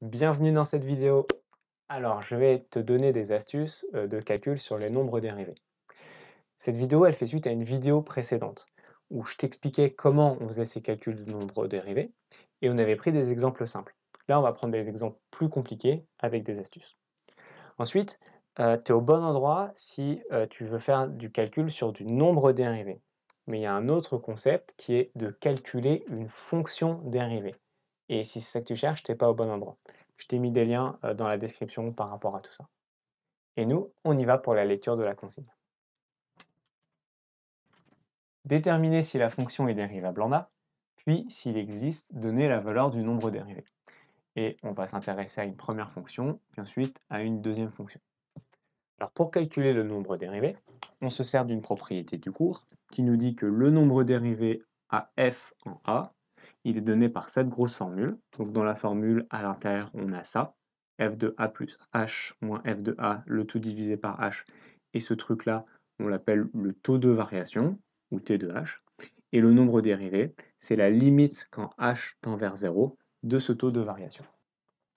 Bienvenue dans cette vidéo. Alors, je vais te donner des astuces de calcul sur les nombres dérivés. Cette vidéo, elle fait suite à une vidéo précédente où je t'expliquais comment on faisait ces calculs de nombres dérivés et on avait pris des exemples simples. Là, on va prendre des exemples plus compliqués avec des astuces. Ensuite, tu es au bon endroit si tu veux faire du calcul sur du nombre dérivé. Mais il y a un autre concept qui est de calculer une fonction dérivée. Et si c'est ça que tu cherches, tu n'es pas au bon endroit. Je t'ai mis des liens dans la description par rapport à tout ça. Et nous, on y va pour la lecture de la consigne. Déterminer si la fonction est dérivable en A, puis s'il existe, donner la valeur du nombre dérivé. Et on va s'intéresser à une première fonction, puis ensuite à une deuxième fonction. Alors pour calculer le nombre dérivé, on se sert d'une propriété du cours qui nous dit que le nombre dérivé à f en A, il est donné par cette grosse formule. Donc dans la formule, à l'intérieur, on a ça, f de A plus h moins f de A, le tout divisé par h. Et ce truc-là, on l'appelle le taux de variation, ou T de h. Et le nombre dérivé, c'est la limite quand h tend vers 0 de ce taux de variation.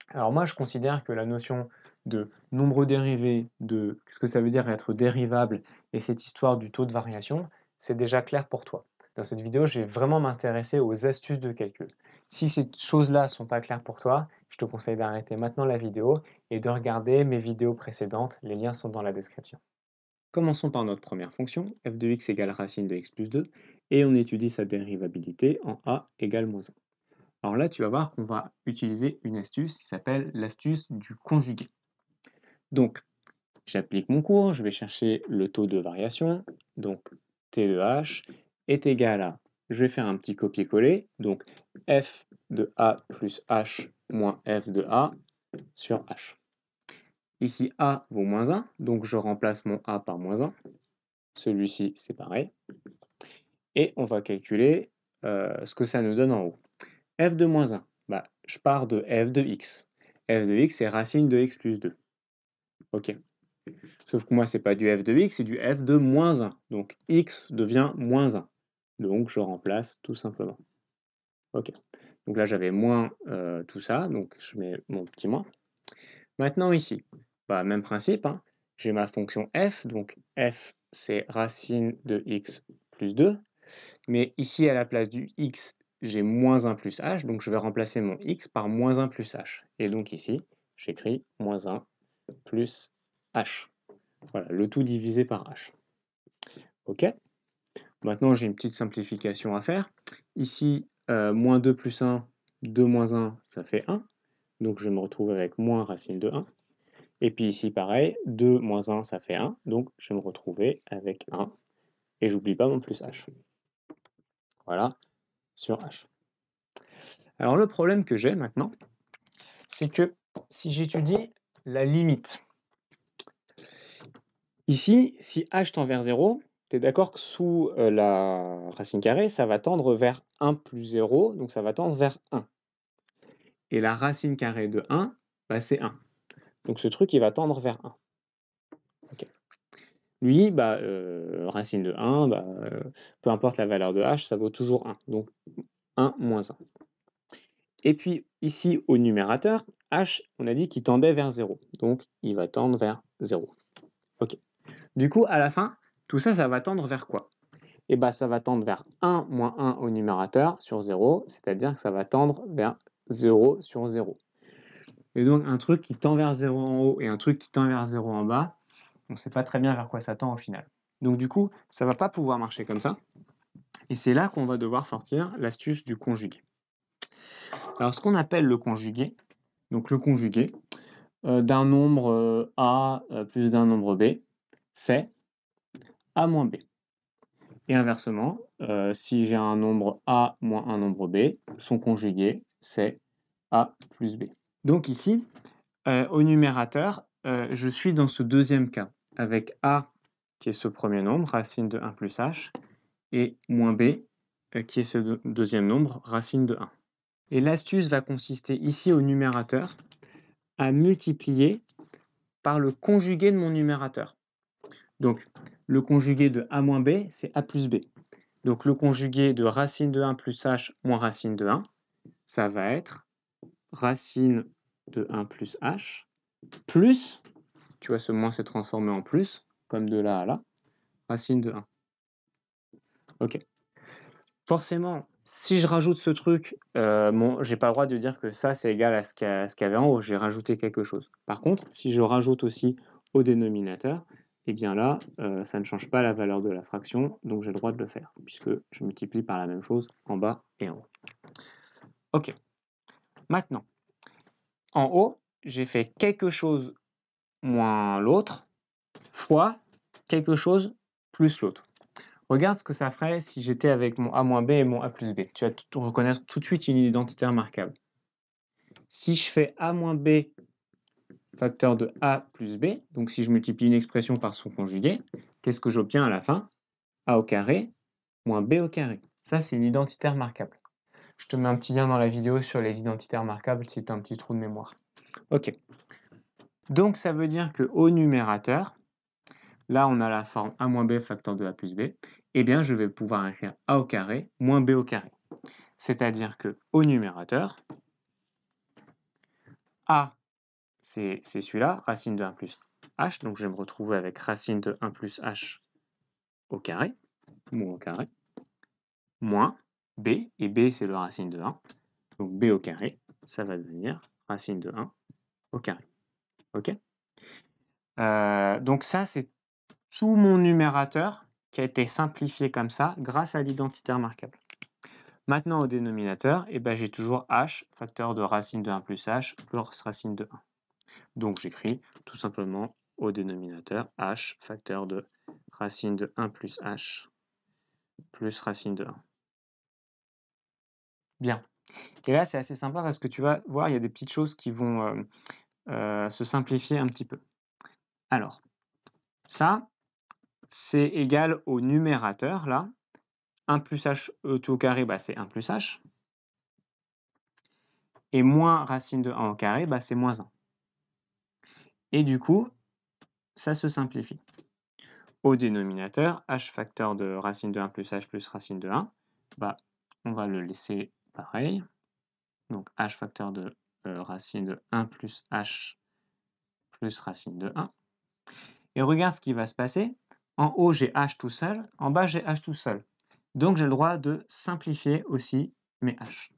Alors moi, je considère que la notion de nombre dérivé, de ce que ça veut dire être dérivable, et cette histoire du taux de variation, c'est déjà clair pour toi. Dans cette vidéo, je vais vraiment m'intéresser aux astuces de calcul. Si ces choses-là ne sont pas claires pour toi, je te conseille d'arrêter maintenant la vidéo et de regarder mes vidéos précédentes. Les liens sont dans la description. Commençons par notre première fonction, f de x égale racine de x plus 2, et on étudie sa dérivabilité en a égale moins 1. Alors là, tu vas voir qu'on va utiliser une astuce qui s'appelle l'astuce du conjugué. Donc, j'applique mon cours, je vais chercher le taux de variation, donc T de H est égal à, je vais faire un petit copier-coller, donc f de A plus H moins f de A sur H. Ici, A vaut moins 1, donc je remplace mon A par moins 1. Celui-ci, c'est pareil. Et on va calculer ce que ça nous donne en haut. F de moins 1, bah, je pars de f de x. F de x, c'est racine de x plus 2. Ok. Sauf que moi, c'est pas du f de x, c'est du f de moins 1. Donc x devient moins 1. Donc je remplace tout simplement. Ok. Donc là, j'avais moins tout ça, donc je mets mon petit moins. Maintenant ici, bah, même principe, hein. J'ai ma fonction f, donc f, c'est racine de x plus 2. Mais ici, à la place du x, j'ai moins 1 plus h, donc je vais remplacer mon x par moins 1 plus h. Et donc ici, j'écris moins 1 plus h. Voilà, le tout divisé par h. OK. Maintenant, j'ai une petite simplification à faire. Ici, moins 2 plus 1, 2 moins 1, ça fait 1. Donc je vais me retrouver avec moins racine de 1. Et puis ici, pareil, 2 moins 1, ça fait 1. Donc je vais me retrouver avec 1. Et j'oublie pas mon plus h. Voilà, sur h. Alors le problème que j'ai maintenant, c'est que si j'étudie la limite, ici, si h tend vers 0, tu es d'accord que sous la racine carrée, ça va tendre vers 1 plus 0, donc ça va tendre vers 1. Et la racine carrée de 1, bah, c'est 1. Donc ce truc, il va tendre vers 1. Okay. Lui, bah, racine de 1, bah, peu importe la valeur de h, ça vaut toujours 1. Donc 1 moins 1. Et puis ici, au numérateur, h, on a dit qu'il tendait vers 0. Donc il va tendre vers 0. Ok. Du coup, à la fin, tout ça, ça va tendre vers quoi? Eh bien, ça va tendre vers 1 moins 1 au numérateur sur 0, c'est-à-dire que ça va tendre vers 0 sur 0. Et donc, un truc qui tend vers 0 en haut et un truc qui tend vers 0 en bas, on ne sait pas très bien vers quoi ça tend au final. Donc du coup, ça ne va pas pouvoir marcher comme ça. Et c'est là qu'on va devoir sortir l'astuce du conjugué. Alors, ce qu'on appelle le conjugué, donc le conjugué d'un nombre A plus d'un nombre B, c'est A moins B. Et inversement, si j'ai un nombre A moins un nombre B, son conjugué, c'est A plus B. Donc ici, au numérateur, je suis dans ce deuxième cas, avec A qui est ce premier nombre, racine de 1 plus H, et moins B qui est ce deuxième nombre, racine de 1. Et l'astuce va consister ici au numérateur à multiplier par le conjugué de mon numérateur. Donc, le conjugué de A moins B, c'est A plus B. Donc, le conjugué de racine de 1 plus h moins racine de 1, ça va être racine de 1 plus h, plus, tu vois, ce moins s'est transformé en plus, comme de là à là, racine de 1. Ok. Forcément, si je rajoute ce truc, j'ai pas le droit de dire que ça, c'est égal à ce qu'il y avait en haut. J'ai rajouté quelque chose. Par contre, si je rajoute aussi au dénominateur, eh bien là, ça ne change pas la valeur de la fraction, donc j'ai le droit de le faire, puisque je multiplie par la même chose en bas et en haut. Ok. Maintenant, en haut, j'ai fait quelque chose moins l'autre, fois quelque chose plus l'autre. Regarde ce que ça ferait si j'étais avec mon a moins b et mon a plus b. Tu vas reconnaître tout de suite une identité remarquable. Si je fais a moins b facteur de a plus b, donc si je multiplie une expression par son conjugué, qu'est-ce que j'obtiens à la fin? A au carré moins b au carré. Ça, c'est une identité remarquable. Je te mets un petit lien dans la vidéo sur les identités remarquables si tu as un petit trou de mémoire. Ok. Donc, ça veut dire qu'au numérateur, là, on a la forme a moins b facteur de a plus b, eh bien, je vais pouvoir écrire a au carré moins b au carré. C'est-à-dire qu'au numérateur, a, c'est celui-là, racine de 1 plus h, donc je vais me retrouver avec racine de 1 plus h au carré, ou au carré, moins b, et b c'est le racine de 1, donc b au carré, ça va devenir racine de 1 au carré. Ok. Donc ça, c'est tout mon numérateur qui a été simplifié comme ça grâce à l'identité remarquable. Maintenant, au dénominateur, eh ben, j'ai toujours h, facteur de racine de 1 plus h, plus racine de 1. Donc j'écris tout simplement au dénominateur h, facteur de racine de 1 plus h, plus racine de 1. Bien. Et là, c'est assez sympa parce que tu vas voir, il y a des petites choses qui vont se simplifier un petit peu. Alors, ça, c'est égal au numérateur, là. 1 plus h tout au carré, bah, c'est 1 plus h. Et moins racine de 1 au carré, bah, c'est moins 1. Et du coup, ça se simplifie. Au dénominateur, h facteur de racine de 1 plus h plus racine de 1, bah, on va le laisser pareil. Donc h facteur de racine de 1 plus h plus racine de 1. Et regarde ce qui va se passer. En haut, j'ai h tout seul. En bas, j'ai h tout seul. Donc, j'ai le droit de simplifier aussi mes h.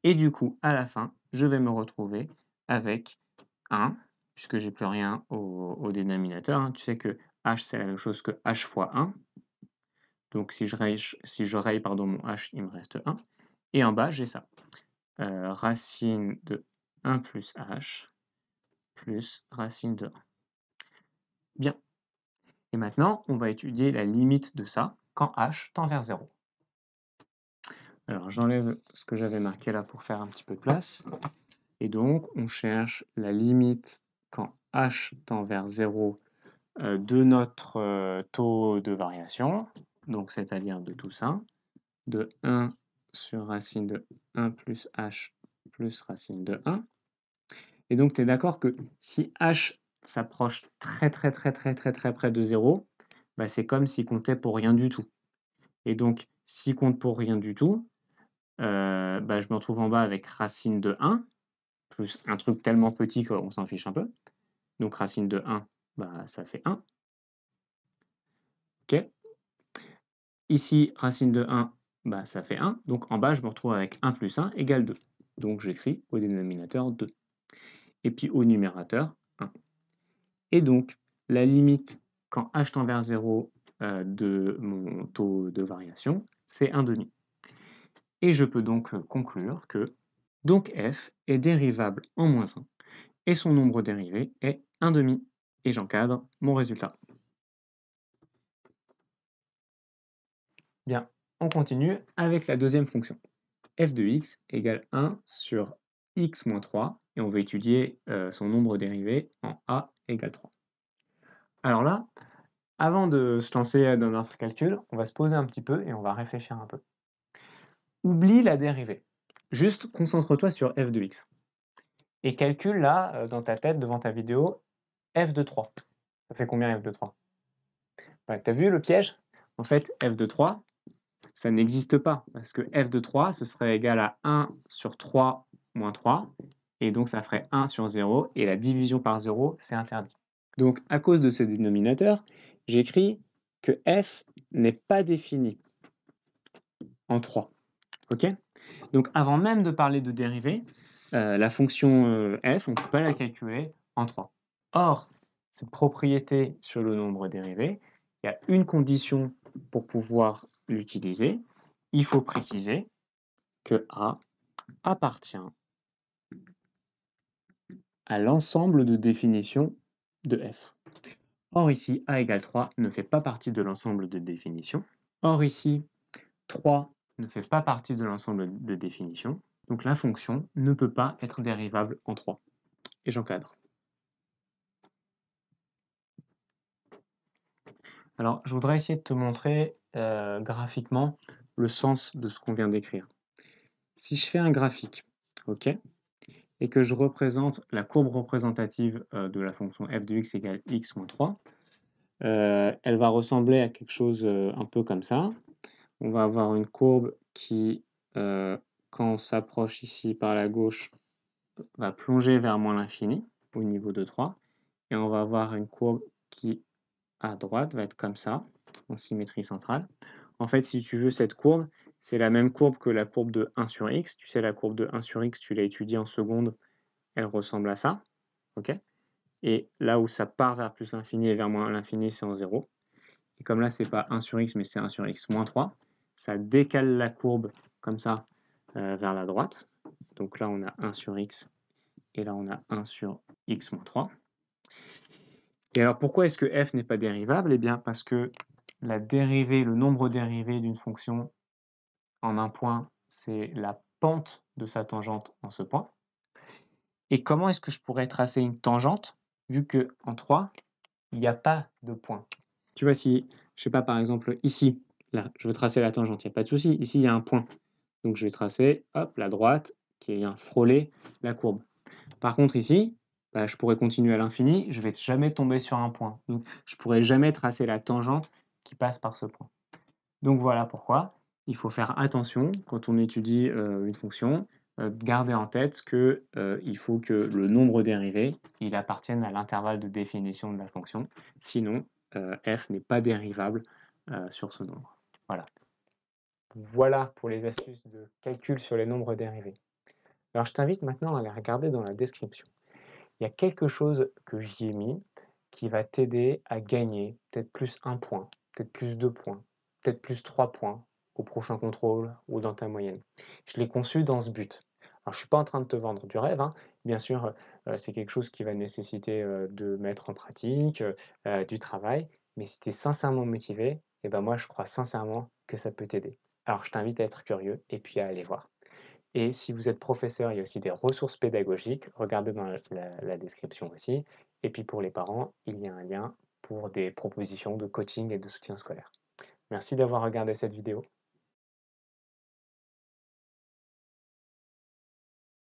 Et du coup, à la fin, je vais me retrouver avec 1, puisque j'ai plus rien au dénominateur. Hein. Tu sais que h, c'est la même chose que h fois 1. Donc, si je raye mon h, il me reste 1. Et en bas, j'ai ça. Racine de 1 plus h plus racine de 1. Bien. Et maintenant, on va étudier la limite de ça quand h tend vers 0. Alors, j'enlève ce que j'avais marqué là pour faire un petit peu de place. Et donc, on cherche la limite quand h tend vers 0 de notre taux de variation, donc c'est-à-dire de tout ça, de 1 sur racine de 1 plus h plus racine de 1. Et donc, tu es d'accord que si h s'approche très près de 0, bah, c'est comme s'il comptait pour rien du tout. Et donc, s'il compte pour rien du tout, bah, je me retrouve en bas avec racine de 1, plus un truc tellement petit qu'on s'en fiche un peu. Donc, racine de 1, bah, ça fait 1. OK. Ici, racine de 1, bah, ça fait 1. Donc, en bas, je me retrouve avec 1 plus 1 égale 2. Donc, j'écris au dénominateur 2. Et puis, au numérateur, 1. Et donc, la limite quand h tend vers 0 de mon taux de variation, c'est 1,5. Et je peux donc conclure que donc f est dérivable en moins 1 et son nombre dérivé est 1,5. Et j'encadre mon résultat. Bien, on continue avec la deuxième fonction. F de x égale 1 sur x moins 3 et on va étudier son nombre dérivé en a égale 3. Alors là, avant de se lancer dans notre calcul, on va se poser un petit peu et on va réfléchir un peu. Oublie la dérivée. Juste concentre-toi sur f de x. Et calcule là, dans ta tête, devant ta vidéo, f de 3. Ça fait combien f de 3? Ouais, t'as vu le piège? En fait, f de 3, ça n'existe pas. Parce que f de 3, ce serait égal à 1 sur 3 moins 3. et donc ça ferait 1 sur 0, et la division par 0, c'est interdit. Donc, à cause de ce dénominateur, j'écris que f n'est pas défini en 3. OK? Donc, avant même de parler de dérivée, la fonction f, on ne peut pas la calculer en 3. Or, cette propriété sur le nombre dérivé, il y a une condition pour pouvoir l'utiliser. Il faut préciser que A appartient à l'ensemble de définition de f. Or ici, A égale 3 ne fait pas partie de l'ensemble de définition. Or ici, 3 ne fait pas partie de l'ensemble de définition. Donc la fonction ne peut pas être dérivable en 3. Et j'encadre. Alors, je voudrais essayer de te montrer graphiquement le sens de ce qu'on vient d'écrire. Si je fais un graphique, ok, et que je représente la courbe représentative de la fonction f de x égale x moins 3, elle va ressembler à quelque chose un peu comme ça. On va avoir une courbe qui, quand on s'approche ici par la gauche, va plonger vers moins l'infini au niveau de 3. Et on va avoir une courbe qui, à droite, va être comme ça, en symétrie centrale. En fait, si tu veux, cette courbe, c'est la même courbe que la courbe de 1 sur x. Tu sais, la courbe de 1 sur x, tu l'as étudiée en seconde, elle ressemble à ça. Ok. Et là où ça part vers plus l'infini et vers moins l'infini, c'est en 0. Et comme là, c'est pas 1 sur x, mais c'est 1 sur x moins 3, ça décale la courbe comme ça vers la droite. Donc là, on a 1 sur x, et là, on a 1 sur x moins 3. Et alors, pourquoi est-ce que f n'est pas dérivable? Eh bien, parce que la dérivée, le nombre dérivé d'une fonction en un point, c'est la pente de sa tangente en ce point. Et comment est-ce que je pourrais tracer une tangente, vu qu'en 3, il n'y a pas de point? Tu vois, si, je sais pas, par exemple, ici, là, je veux tracer la tangente, il n'y a pas de souci. Ici, il y a un point. Donc, je vais tracer, hop, la droite qui vient frôler la courbe. Par contre, ici, bah, je pourrais continuer à l'infini, je ne vais jamais tomber sur un point. Donc, je ne pourrai jamais tracer la tangente qui passe par ce point. Donc, voilà pourquoi il faut faire attention quand on étudie une fonction, garder en tête qu'il faut que le nombre dérivé il appartienne à l'intervalle de définition de la fonction. Sinon, f n'est pas dérivable sur ce nombre. Voilà. Voilà pour les astuces de calcul sur les nombres dérivés. Alors, je t'invite maintenant à aller regarder dans la description. Il y a quelque chose que j'y ai mis qui va t'aider à gagner peut-être plus 1 point, peut-être plus 2 points, peut-être plus 3 points au prochain contrôle ou dans ta moyenne. Je l'ai conçu dans ce but. Alors, je ne suis pas en train de te vendre du rêve, hein. Bien sûr, c'est quelque chose qui va nécessiter de mettre en pratique, du travail, mais si tu es sincèrement motivé, eh ben moi je crois sincèrement que ça peut t'aider. Alors, je t'invite à être curieux et puis à aller voir. Et si vous êtes professeur, il y a aussi des ressources pédagogiques, regardez dans la description aussi. Et puis pour les parents, il y a un lien pour des propositions de coaching et de soutien scolaire. Merci d'avoir regardé cette vidéo.